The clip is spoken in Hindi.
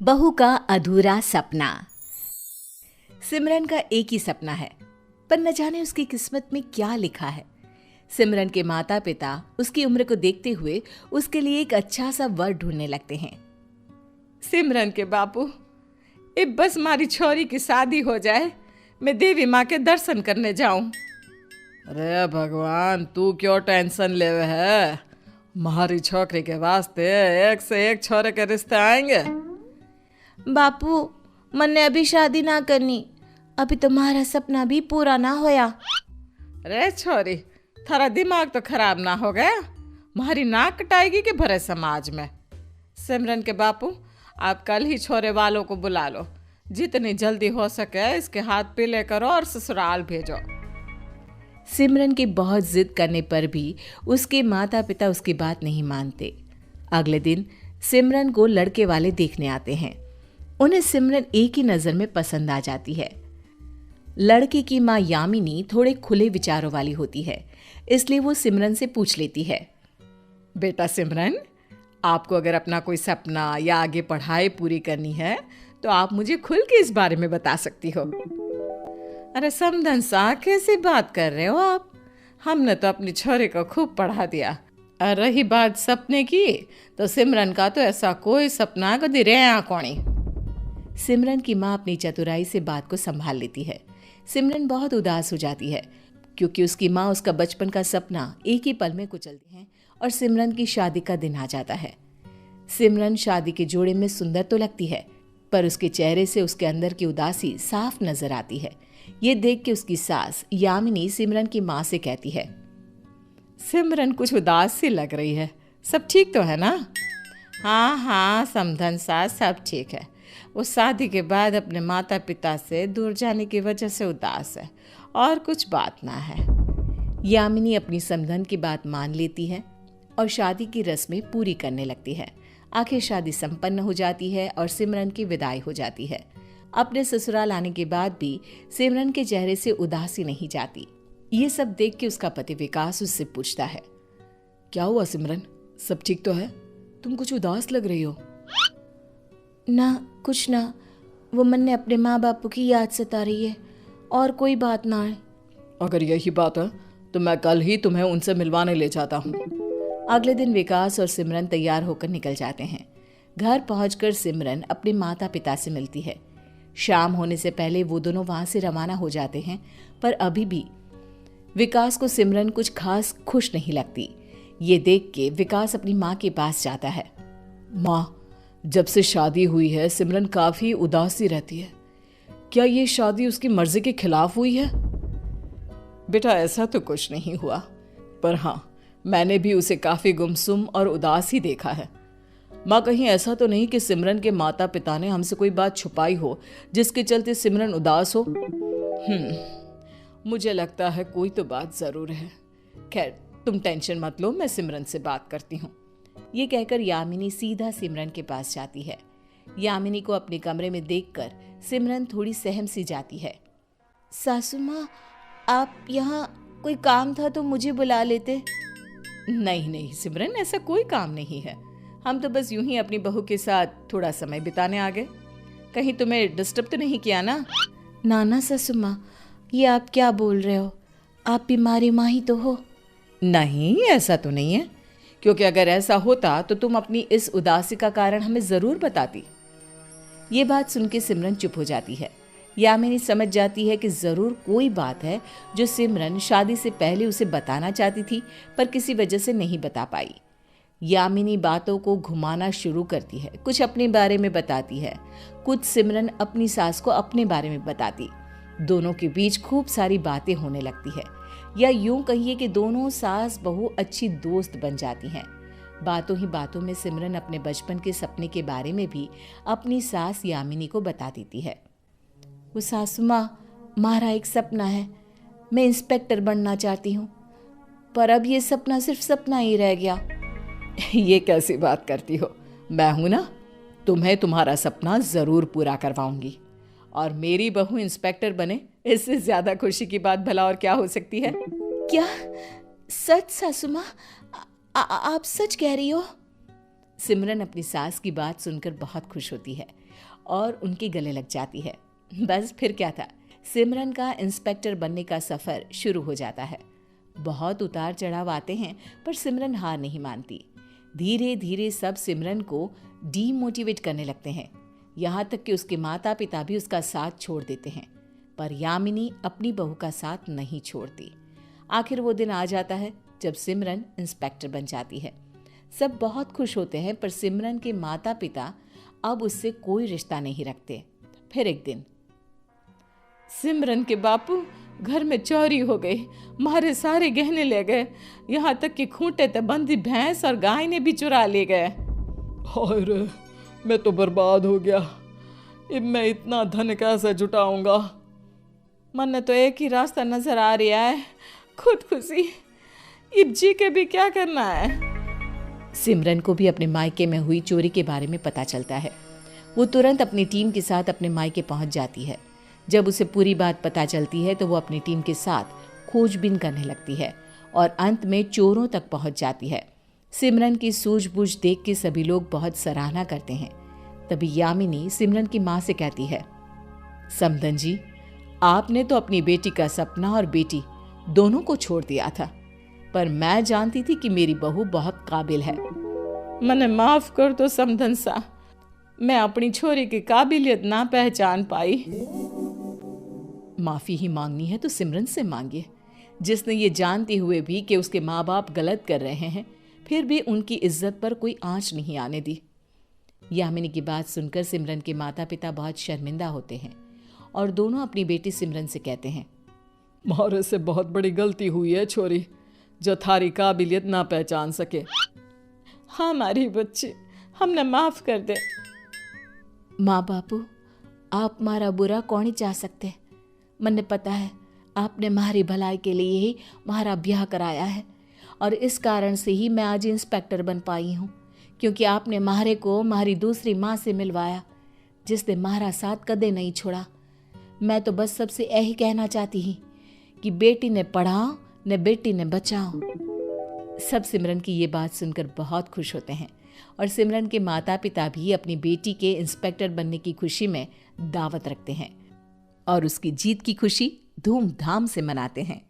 बहू का अधूरा सपना। सिमरन का एक ही सपना है, पर न जाने उसकी किस्मत में क्या लिखा है। सिमरन के माता पिता उसकी उम्र को देखते हुए उसके लिए एक अच्छा सा वर ढूंढने लगते हैं। सिमरन के बापू, अब बस मारी छोरी की शादी हो जाए, मैं देवी माँ के दर्शन करने जाऊं। अरे भगवान, तू क्यों टेंशन लेवे है? मारी छोकरी के वास्ते एक से एक छोरे के रिश्ते आएंगे। बापू, मन्ने अभी शादी ना करनी, अभी तुम्हारा सपना भी पूरा ना होया। अरे छोरी, थारा दिमाग तो खराब ना हो गया? मारी नाक कटाएगी कि भरे समाज में। सिमरन के बापू, आप कल ही छोरे वालों को बुला लो, जितनी जल्दी हो सके इसके हाथ पीले करो और ससुराल भेजो। सिमरन की बहुत जिद करने पर भी उसके माता पिता उसकी बात नहीं मानते। अगले दिन सिमरन को लड़के वाले देखने आते हैं। उन्हें सिमरन एक ही नज़र में पसंद आ जाती है। लड़के की माँ यामिनी थोड़े खुले विचारों वाली होती है, इसलिए वो सिमरन से पूछ लेती है, बेटा सिमरन, आपको अगर अपना कोई सपना या आगे पढ़ाई पूरी करनी है तो आप मुझे खुल के इस बारे में बता सकती हो। अरे समधन सा, कैसी बात कर रहे हो आप? हमने तो अपनी छोरी को खूब पढ़ा दिया। और रही बात सपने की, तो सिमरन का तो ऐसा कोई सपना कभी रहा कोनी। सिमरन की माँ अपनी चतुराई से बात को संभाल लेती है। सिमरन बहुत उदास हो जाती है, क्योंकि उसकी माँ उसका बचपन का सपना एक ही पल में कुचलती हैं और सिमरन की शादी का दिन आ जाता है। सिमरन शादी के जोड़े में सुंदर तो लगती है, पर उसके चेहरे से उसके अंदर की उदासी साफ नजर आती है। ये देख के उसकी सास यामिनी सिमरन की माँ से कहती है, सिमरन कुछ उदास सी लग रही है, सब ठीक तो है ना? हाँ हाँ समधन सा, सब ठीक है। वो शादी के बाद अपने माता पिता से दूर जाने की वजह से उदास है, और कुछ बात ना है। यामिनी अपनी समधन की बात मान लेती है और शादी की रस्में पूरी करने लगती है। आखिर शादी संपन्न हो जाती है और सिमरन की विदाई हो जाती है। अपने ससुराल आने के बाद भी सिमरन के चेहरे से उदासी नहीं जाती। ये सब देख के उसका पति विकास उससे पूछता है, क्या हुआ सिमरन, सब ठीक तो है? तुम कुछ उदास लग रही हो। ना, कुछ ना, वो मन ने अपने माँ बापू की याद सता रही है, और कोई बात ना है। अगर यही बात है तो मैं कल ही तुम्हें उनसे मिलवाने ले जाता हूँ। अगले दिन विकास और सिमरन तैयार होकर निकल जाते हैं। घर पहुंचकर सिमरन अपने माता पिता से मिलती है। शाम होने से पहले वो दोनों वहां से रवाना हो जाते हैं, पर अभी भी विकास को सिमरन कुछ खास खुश नहीं लगती। ये देख के विकास अपनी माँ के पास जाता है। माँ, जब से शादी हुई है सिमरन काफी उदास सी रहती है। क्या ये शादी उसकी मर्जी के खिलाफ हुई है? बेटा, ऐसा तो कुछ नहीं हुआ, पर हाँ, मैंने भी उसे काफी गुमसुम और उदास ही देखा है। माँ, कहीं ऐसा तो नहीं कि सिमरन के माता पिता ने हमसे कोई बात छुपाई हो जिसके चलते सिमरन उदास हो? मुझे लगता है कोई तो बात जरूर है। खैर, तुम टेंशन मत लो, मैं सिमरन से बात करती हूँ। ये कहकर यामिनी सीधा सिमरन के पास जाती है। यामिनी को अपने कमरे में देखकर सिमरन थोड़ी सहम सी जाती है। सासू माँ, आप यहाँ कोई काम था तो मुझे बुला लेते। नहीं नहीं सिमरन, ऐसा कोई काम नहीं है। हम तो बस यूं ही अपनी बहू के साथ थोड़ा समय बिताने आ गए। कहीं तुम्हें डिस्टर्ब तो नहीं किया ना? ना सासू माँ, ये आप क्या बोल रहे हो? आप बीमारी माँ ही तो हो। नहीं, ऐसा तो नहीं है, क्योंकि अगर ऐसा होता तो तुम अपनी इस उदासी का कारण हमें जरूर बताती। ये बात सुन के सिमरन चुप हो जाती है। यामिनी समझ जाती है कि जरूर कोई बात है जो सिमरन शादी से पहले उसे बताना चाहती थी, पर किसी वजह से नहीं बता पाई। यामिनी बातों को घुमाना शुरू करती है, कुछ अपने बारे में बताती है, कुछ सिमरन अपनी सास को अपने बारे में बताती। दोनों के बीच खूब सारी बातें होने लगती है, या यूं कहिए कि दोनों सास बहू अच्छी दोस्त बन जाती हैं। बातों ही बातों में सिमरन अपने बचपन के सपने के बारे में भी अपनी सास यामिनी को बता देती है। वो सासू माँ, हमारा एक सपना है, मैं इंस्पेक्टर बनना चाहती हूँ, पर अब ये सपना सिर्फ सपना ही रह गया। ये कैसी बात करती हो? मैं हूं ना, तुम्हें तुम्हारा सपना जरूर पूरा करवाऊंगी। और मेरी बहू इंस्पेक्टर बने, इससे ज्यादा खुशी की बात भला और क्या हो सकती है? क्या सच सासू माँ? आप सच कह रही हो? सिमरन अपनी सास की बात सुनकर बहुत खुश होती है और उनके गले लग जाती है। बस फिर क्या था, सिमरन का इंस्पेक्टर बनने का सफर शुरू हो जाता है। बहुत उतार चढ़ाव आते हैं पर सिमरन हार नहीं मानती। धीरे धीरे सब सिमरन को डीमोटिवेट करने लगते हैं, यहाँ तक कि उसके माता पिता भी उसका साथ छोड़ देते हैं। पर यामिनी अपनी बहू का साथ नहीं छोड़ती। आखिर वो दिन आ जाता है जब सिमरन इंस्पेक्टर बन जाती है। सब बहुत खुश होते हैं पर सिमरन के माता पिता अब उससे कोई रिश्ता नहीं रखते। फिर एक दिन, सिमरन के बापू, घर में चोरी हो गई, हमारे सारे गहने ले गए, यहाँ तक कि खूंटे ते बंधी भैंस और गाय ने भी चुरा ले गए। हाय रे, मैं तो बर्बाद हो गया। अब मैं इतना धन कैसे जुटाऊंगा? मन तो एक ही रास्ता नजर आ रहा है, खुदकुशी। अब जी के भी क्या करना है? सिमरन को भी अपने मायके में हुई चोरी के बारे में पता चलता है। वो तुरंत अपनी टीम के साथ अपने मायके पहुंच जाती है। जब उसे पूरी बात पता चलती है तो वो अपनी टीम के साथ खोजबीन करने लगती है और अंत में चोरों तक पहुंच जाती है। सिमरन की सूझबूझ देख के सभी लोग बहुत सराहना करते हैं। तभी यामिनी सिमरन की माँ से कहती है, समधन जी, आपने तो अपनी बेटी का सपना और बेटी दोनों को छोड़ दिया था, पर मैं जानती थी कि मेरी बहू बहुत काबिल है। मने माफ कर दो समधन सा, मैं अपनी छोरी की काबिलियत ना पहचान पाई। माफी ही मांगनी है तो सिमरन से मांगिए, जिसने ये जानते हुए भी कि उसके माँ बाप गलत कर रहे हैं फिर भी उनकी इज्जत पर कोई आंच नहीं आने दी। यामिनी की बात सुनकर सिमरन के माता पिता बहुत शर्मिंदा होते हैं और दोनों अपनी बेटी सिमरन से कहते हैं, मारे से बहुत बड़ी गलती हुई है छोरी, जो थारी काबिलियत ना पहचान सके। हाँ हमारी बच्ची, हमने माफ कर दे। माँ बापू, आप हमारा बुरा कौन ही चाह सकते। मन्ने पता है आपने हमारी भलाई के लिए ही हमारा ब्याह कराया है और इस कारण से ही मैं आज इंस्पेक्टर बन पाई हूँ, क्योंकि आपने मारे को हमारी दूसरी माँ से मिलवाया, जिसने हमारा साथ कदे नहीं छोड़ा। मैं तो बस सबसे यही कहना चाहती ही कि बेटी ने पढ़ाओ न बेटी ने बचाओ। सब सिमरन की ये बात सुनकर बहुत खुश होते हैं और सिमरन के माता पिता भी अपनी बेटी के इंस्पेक्टर बनने की खुशी में दावत रखते हैं और उसकी जीत की खुशी धूमधाम से मनाते हैं।